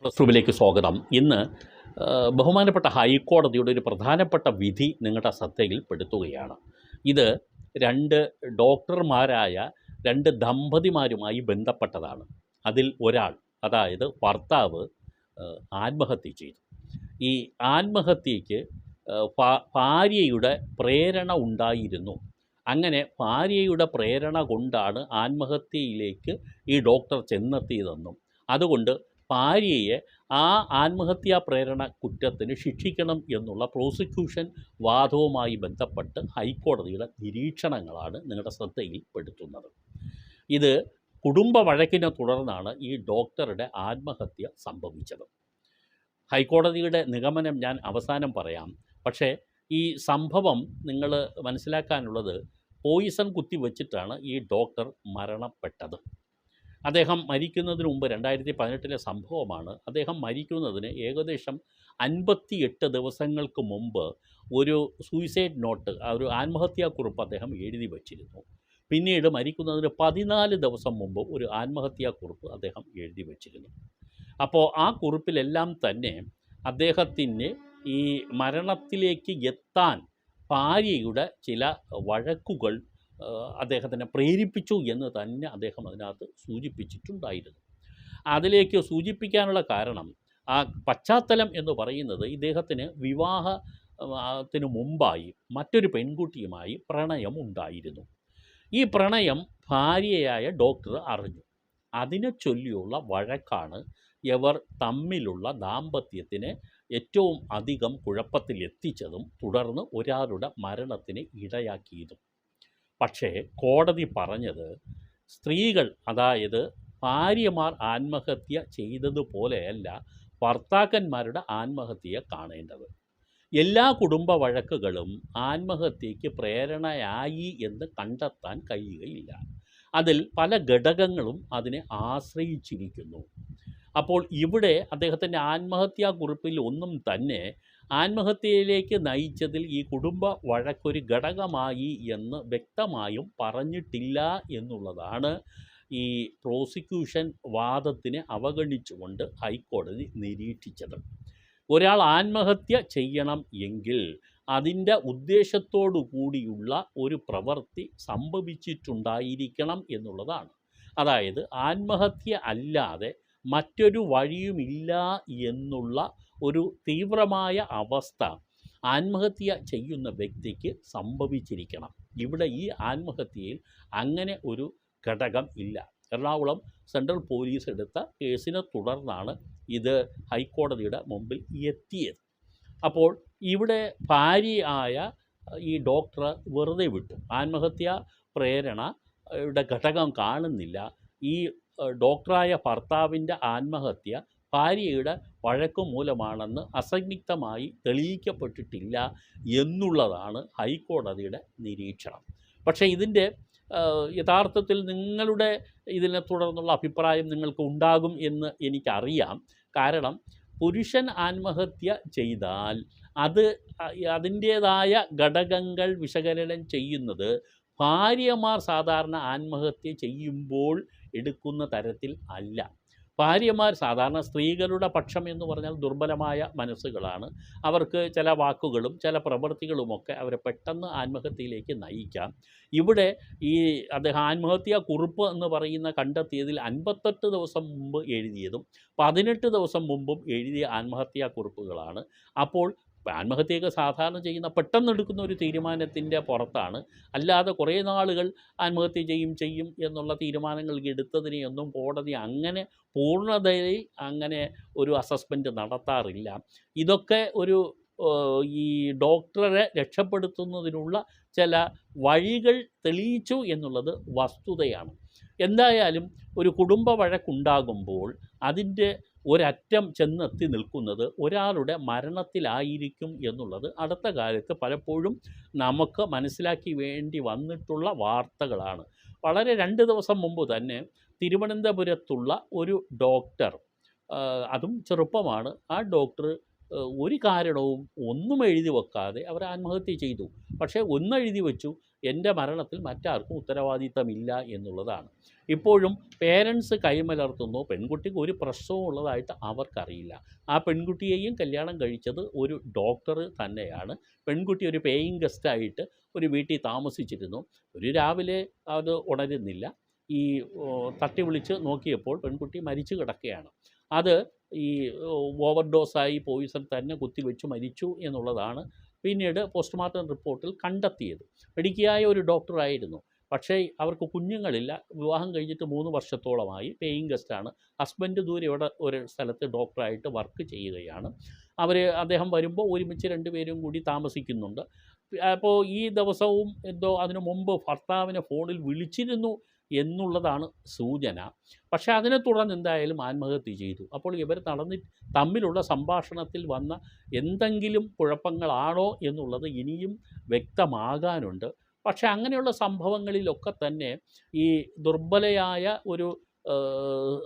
Press റൂമിലേക്ക് സ്വാഗതം. ഇന്ന് ബഹുമാനപ്പെട്ട ഹൈക്കോടതിയുടെ ഒരു പ്രധാനപ്പെട്ട വിധി നിങ്ങളുടെ ശ്രദ്ധയിൽപ്പെടുത്തുകയാണ്. ഇത് രണ്ട് ഡോക്ടർമാരായ രണ്ട് ദമ്പതിമാരുമായി ബന്ധപ്പെട്ടതാണ്. അതിൽ ഒരാൾ, അതായത് ഭർത്താവ്, ആത്മഹത്യ ചെയ്തു. ഈ ആത്മഹത്യയ്ക്ക് ഭാര്യയുടെ പ്രേരണ ഉണ്ടായിരുന്നു. അങ്ങനെ ഭാര്യയുടെ പ്രേരണ കൊണ്ടാണ് ആത്മഹത്യയിലേക്ക് ഈ ഡോക്ടർ ചെന്നെത്തിയതെന്നും അതുകൊണ്ട് ഭാര്യയെ ആ ആത്മഹത്യാ പ്രേരണ കുറ്റത്തിന് ശിക്ഷിക്കണം എന്നുള്ള പ്രോസിക്യൂഷൻ വാദവുമായി ബന്ധപ്പെട്ട് ഹൈക്കോടതിയുടെ നിരീക്ഷണങ്ങളാണ് നിങ്ങളുടെ ശ്രദ്ധയിൽപ്പെടുത്തുന്നത്. ഇത് കുടുംബ വഴക്കിനെ തുടർന്നാണ് ഈ ഡോക്ടറുടെ ആത്മഹത്യ സംഭവിച്ചത്. ഹൈക്കോടതിയുടെ നിഗമനം ഞാൻ അവസാനം പറയാം. പക്ഷേ ഈ സംഭവം നിങ്ങൾ മനസ്സിലാക്കാനുള്ളത്, പോയിസൺ കുത്തിവെച്ചിട്ടാണ് ഈ ഡോക്ടർ മരണപ്പെട്ടത്. അദ്ദേഹം മരിക്കുന്നതിന് മുമ്പ് 2018 സംഭവമാണ്. അദ്ദേഹം മരിക്കുന്നതിന് ഏകദേശം 58 ദിവസങ്ങൾക്ക് മുമ്പ് ഒരു സൂയിസൈഡ് നോട്ട്, ഒരു ആത്മഹത്യാക്കുറിപ്പ് അദ്ദേഹം എഴുതി വച്ചിരുന്നു. പിന്നീട് മരിക്കുന്നതിന് 14 ദിവസം മുമ്പ് ഒരു ആത്മഹത്യാക്കുറിപ്പ് അദ്ദേഹം എഴുതി വച്ചിരുന്നു. അപ്പോൾ ആ കുറിപ്പിലെല്ലാം തന്നെ അദ്ദേഹത്തിന് ഈ മരണത്തിലേക്ക് എത്താൻ ഭാര്യയുടെ ചില വഴക്കുകൾ അദ്ദേഹത്തിനെ പ്രേരിപ്പിച്ചു എന്ന് തന്നെ അദ്ദേഹം അതിനകത്ത് സൂചിപ്പിച്ചിട്ടുണ്ടായിരുന്നു. അതിലേക്ക് സൂചിപ്പിക്കാനുള്ള കാരണം, ആ പശ്ചാത്തലം എന്ന് പറയുന്നത്, ഇദ്ദേഹത്തിന് വിവാഹത്തിന് മുമ്പായി മറ്റൊരു പെൺകുട്ടിയുമായി പ്രണയം ഉണ്ടായിരുന്നു. ഈ പ്രണയം ഭാര്യയായ ഡോക്ടർ അറിഞ്ഞു. അതിനെ ചൊല്ലിയുള്ള വഴക്കാണ് ഇവർ തമ്മിലുള്ള ദാമ്പത്യത്തിന് ഏറ്റവും അധികം കുഴപ്പത്തിലെത്തിച്ചതും തുടർന്ന് ഒരാളുടെ മരണത്തിന് ഇടയാക്കിയതും. പക്ഷേ കോടതി പറഞ്ഞത്, സ്ത്രീകൾ, അതായത് ഭാര്യമാർ ആത്മഹത്യ ചെയ്തതുപോലെയല്ല ഭർത്താക്കന്മാരുടെ ആത്മഹത്യയെ കാണേണ്ടത്. എല്ലാ കുടുംബ വഴക്കുകളും ആത്മഹത്യയ്ക്ക് പ്രേരണയായി എന്ന് കണ്ടെത്താൻ കഴിയുകയില്ല. അതിൽ പല ഘടകങ്ങളും അതിനെ ആശ്രയിച്ചിരിക്കുന്നു. അപ്പോൾ ഇവിടെ അദ്ദേഹത്തിൻ്റെ ആത്മഹത്യാക്കുറിപ്പിൽ ഒന്നും തന്നെ ആത്മഹത്യയിലേക്ക് നയിച്ചതിൽ ഈ കുടുംബ വഴക്കൊരു ഘടകമായി എന്ന് വ്യക്തമായും പറഞ്ഞിട്ടില്ല എന്നുള്ളതാണ് ഈ പ്രോസിക്യൂഷൻ വാദത്തിനെ അവഗണിച്ചുകൊണ്ട് ഹൈക്കോടതി നിരീക്ഷിച്ചത്. ഒരാൾ ആത്മഹത്യ ചെയ്യണം എങ്കിൽ അതിൻ്റെ ഉദ്ദേശത്തോടു കൂടിയുള്ള ഒരു പ്രവൃത്തി സംഭവിച്ചിട്ടുണ്ടായിരിക്കണം എന്നുള്ളതാണ്. അതായത് ആത്മഹത്യ അല്ലാതെ മറ്റൊരു വഴിയുമില്ല എന്നുള്ള ഒരു തീവ്രമായ അവസ്ഥ ആത്മഹത്യ ചെയ്യുന്ന വ്യക്തിക്ക് സംഭവിച്ചിരിക്കണം. ഇവിടെ ഈ ആത്മഹത്യയിൽ അങ്ങനെ ഒരു ഘടകം ഇല്ല. എറണാകുളം സെൻട്രൽ പോലീസ് എടുത്ത കേസിനെ തുടർന്നാണ് ഇത് ഹൈക്കോടതിയുടെ മുമ്പിൽ എത്തിയത്. അപ്പോൾ ഇവിടെ ഭാര്യയായ ഈ ഡോക്ടറെ വെറുതെ വിട്ടു. ആത്മഹത്യ പ്രേരണയുടെ ഘടകം കാണുന്നില്ല. ഈ ഡോക്ടറായ ഭർത്താവിൻ്റെ ആത്മഹത്യ ഭാര്യയുടെ വഴക്കു മൂലമാണെന്ന് അസന്നിഗ്ധമായി തെളിയിക്കപ്പെട്ടിട്ടില്ല എന്നുള്ളതാണ് ഹൈക്കോടതിയുടെ നിരീക്ഷണം. പക്ഷേ ഇതിൻ്റെ യഥാർത്ഥത്തിൽ നിങ്ങളുടെ ഇതിനെ തുടർന്നുള്ള അഭിപ്രായം നിങ്ങൾക്ക് ഉണ്ടാകും എന്ന് എനിക്കറിയാം. കാരണം പുരുഷൻ ആത്മഹത്യ ചെയ്താൽ അതിൻ്റേതായ ഘടകങ്ങൾ വിശകലനം ചെയ്യുന്നത് ഭാര്യമാർ സാധാരണ ആത്മഹത്യ ചെയ്യുമ്പോൾ എടുക്കുന്ന തരത്തിൽ അല്ല. ഭാര്യമാർ സാധാരണ, സ്ത്രീകളുടെ പക്ഷം എന്ന് പറഞ്ഞാൽ ദുർബലമായ മനസ്സുകളാണ്. അവർക്ക് ചില വാക്കുകളും ചില പ്രവൃത്തികളുമൊക്കെ അവരെ പെട്ടെന്ന് ആത്മഹത്യയിലേക്ക് നയിക്കാം. ഇവിടെ ഈ അദ്ദേഹം ആത്മഹത്യാ കുറിപ്പ് എന്ന് പറയുന്ന കണ്ടെത്തിയതിൽ 58 ദിവസം മുമ്പ് എഴുതിയതും 18 ദിവസം മുമ്പും എഴുതിയ ആത്മഹത്യാ കുറിപ്പുകളാണ്. അപ്പോൾ ആത്മഹത്യയൊക്കെ സാധാരണ ചെയ്യുന്ന പെട്ടെന്ന് എടുക്കുന്ന ഒരു തീരുമാനത്തിൻ്റെ പുറത്താണ്. അല്ലാതെ കുറേ നാളുകൾ ആത്മഹത്യ ചെയ്യും എന്നുള്ള തീരുമാനങ്ങൾ എടുത്തതിനെയൊന്നും കോടതി അങ്ങനെ പൂർണ്ണതയിൽ അങ്ങനെ ഒരു അസസ്മെൻറ്റ് നടത്താറില്ല. ഇതൊക്കെ ഒരു ഈ ഡോക്ടറെ രക്ഷപ്പെടുത്തുന്നതിനുള്ള ചില വഴികൾ തെളിയിച്ചു എന്നുള്ളത് വസ്തുതയാണ്. എന്തായാലും ഒരു കുടുംബ വഴക്കുണ്ടാകുമ്പോൾ അതിൻ്റെ ഒരറ്റം ചെന്നെത്തി നിൽക്കുന്നത് ഒരാളുടെ മരണത്തിലായിരിക്കും എന്നുള്ളത് അടുത്ത കാലത്ത് പലപ്പോഴും നമുക്ക് മനസ്സിലാക്കി വേണ്ടി വന്നിട്ടുള്ള വാർത്തകളാണ്. വളരെ 2 ദിവസം മുമ്പ് തന്നെ തിരുവനന്തപുരത്തുള്ള ഒരു ഡോക്ടർ, അതും ചെറുപ്പമാണ്, ആ ഡോക്ടർ ഒരു കാരണവും ഒന്നും എഴുതി വെക്കാതെ അവർ ആത്മഹത്യ ചെയ്തു. പക്ഷേ ഒന്നെഴുതി വെച്ചു, എൻ്റെ മരണത്തിൽ മറ്റാർക്കും ഉത്തരവാദിത്തമില്ല എന്നുള്ളതാണ്. ഇപ്പോഴും പേരൻസ് കൈമലർത്തുന്നു. പെൺകുട്ടിക്ക് ഒരു പ്രശ്നവും ഉള്ളതായിട്ട് അവർക്കറിയില്ല. ആ പെൺകുട്ടിയെയും കല്യാണം കഴിച്ചത് ഒരു ഡോക്ടർ തന്നെയാണ്. പെൺകുട്ടി ഒരു പേയിങ് ഗസ്റ്റായിട്ട് ഒരു വീട്ടിൽ താമസിച്ചിരുന്നു. ഒരു രാവിലെ അത് ഉണരുന്നില്ല. ഈ തട്ടി വിളിച്ച് നോക്കിയപ്പോൾ പെൺകുട്ടി മരിച്ചു കിടക്കുകയാണ്. അത് ഈ ഓവർഡോസായി പോയിസൺ തന്നെ കുത്തിവെച്ച് മരിച്ചു എന്നുള്ളതാണ് പിന്നീട് പോസ്റ്റ്മോർട്ടം റിപ്പോർട്ടിൽ കണ്ടെത്തിയത്. മിടുക്കിയായ ഒരു ഡോക്ടറായിരുന്നു. പക്ഷേ അവർക്ക് കുഞ്ഞുങ്ങളില്ല. വിവാഹം കഴിഞ്ഞിട്ട് 3 വർഷത്തോളമായി. പേയിങ് ഗസ്റ്റാണ്. ഹസ്ബൻഡ് ദൂരെ ഇവിടെ ഒരു സ്ഥലത്ത് ഡോക്ടറായിട്ട് വർക്ക് ചെയ്യുകയാണ്. അദ്ദേഹം വരുമ്പോൾ ഒരുമിച്ച് 2 പേരും കൂടി താമസിക്കുന്നുണ്ട്. അപ്പോൾ ഈ ദിവസവും എന്തോ അതിനു മുമ്പ് ഭർത്താവിനെ ഫോണിൽ വിളിച്ചിരുന്നു എന്നുള്ളതാണ് സൂചന. പക്ഷേ അതിനെ തുടർന്ന് എന്തായാലും ആത്മഹത്യ ചെയ്തു. അപ്പോൾ ഇവർ തമ്മിലുള്ള സംഭാഷണത്തിൽ വന്ന എന്തെങ്കിലും കുഴപ്പങ്ങളാണോ എന്നുള്ളത് ഇനിയും വ്യക്തമാകാനുണ്ട്. പക്ഷേ അങ്ങനെയുള്ള സംഭവങ്ങളിലൊക്കെ തന്നെ ഈ ദുർബലയായ ഒരു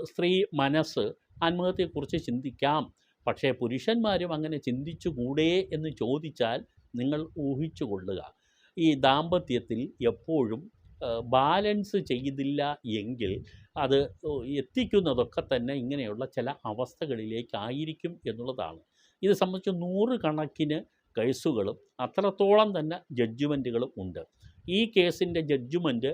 സ്ത്രീ മനസ്സ് ആത്മഹത്യയെക്കുറിച്ച് ചിന്തിക്കാം. പക്ഷേ പുരുഷന്മാരും അങ്ങനെ ചിന്തിച്ചുകൂടേ എന്ന് ചോദിച്ചാൽ നിങ്ങൾ ഊഹിച്ചു കൊള്ളുക. ഈ ദാമ്പത്യത്തിൽ എപ്പോഴും ബാലൻസ് ചെയ്തില്ല എങ്കിൽ അത് എത്തിക്കുന്നതൊക്കെ തന്നെ ഇങ്ങനെയുള്ള ചില അവസ്ഥകളിലേക്കായിരിക്കും എന്നുള്ളതാണ്. ഇത് സംബന്ധിച്ച് 100 കണക്കിന് കേസുകളും അത്രത്തോളം തന്നെ ജഡ്ജ്മെൻറ്റുകളും ഉണ്ട്. ഈ കേസിൻ്റെ ജഡ്ജ്മെൻറ്റ്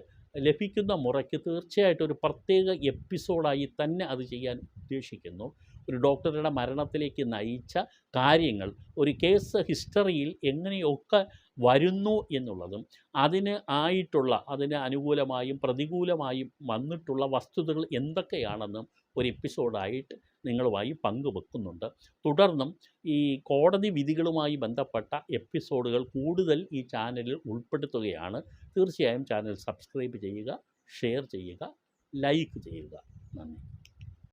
ലഭിക്കുന്ന മുറയ്ക്ക് തീർച്ചയായിട്ടും ഒരു പ്രത്യേക എപ്പിസോഡായി തന്നെ അത് ചെയ്യാൻ ഉദ്ദേശിക്കുന്നു. ഒരു ഡോക്ടറുടെ മരണത്തിലേക്ക് നയിച്ച കാര്യങ്ങൾ ഒരു കേസ് ഹിസ്റ്ററിയിൽ എങ്ങനെയൊക്കെ വരുന്നു എന്നുള്ളതും അതിന് അനുകൂലമായും പ്രതികൂലമായും വന്നിട്ടുള്ള വസ്തുതകൾ എന്തൊക്കെയാണെന്നും ഒരു എപ്പിസോഡായിട്ട് നിങ്ങളുമായി പങ്കുവെക്കുന്നുണ്ട്. തുടർന്നും ഈ കോടതി വിധികളുമായി ബന്ധപ്പെട്ട എപ്പിസോഡുകൾ കൂടുതൽ ഈ ചാനലിൽ ഉൾപ്പെടുത്തുകയാണ്. തീർച്ചയായും ചാനൽ സബ്സ്ക്രൈബ് ചെയ്യുക, ഷെയർ ചെയ്യുക, ലൈക്ക് ചെയ്യുക. നന്ദി.